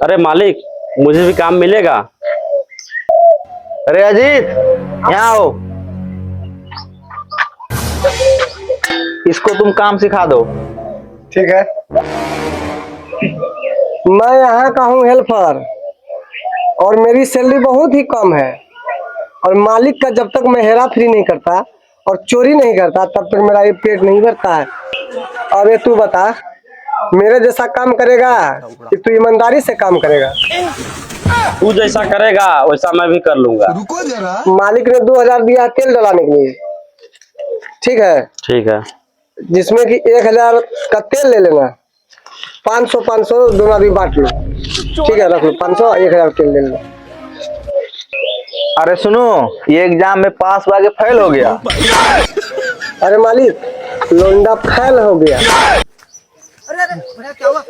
अरे मालिक, मुझे भी काम मिलेगा। अरे अजीत, यहाँ आओ। इसको तुम काम सिखा दो। ठीक है। मैं यहाँ का हूँ हेल्पर और मेरी सैलरी बहुत ही कम है और मालिक का जब तक मैं हेरा फेरी नहीं करता और चोरी नहीं करता तब तक मेरा ये पेट नहीं भरता है। अब ये तू बता, मेरे जैसा काम करेगा कि तू ईमानदारी से काम करेगा? तू जैसा करेगा वैसा मैं भी कर लूंगा। रुको जरा। मालिक ने 2000 दिया तेल डलाने के लिए, ठीक है, ठीक है। जिसमें कि 1000 का तेल ले लेना, 500 दोनों आदमी बांट लो, ठीक है, रख लो 500, 1000 तेल ले लो। अरे सुनो, ये एग्जाम में पास हुआ के फेल हो गया। अरे मालिक, लोंडा फेल हो गया। अरे क्या हुआ?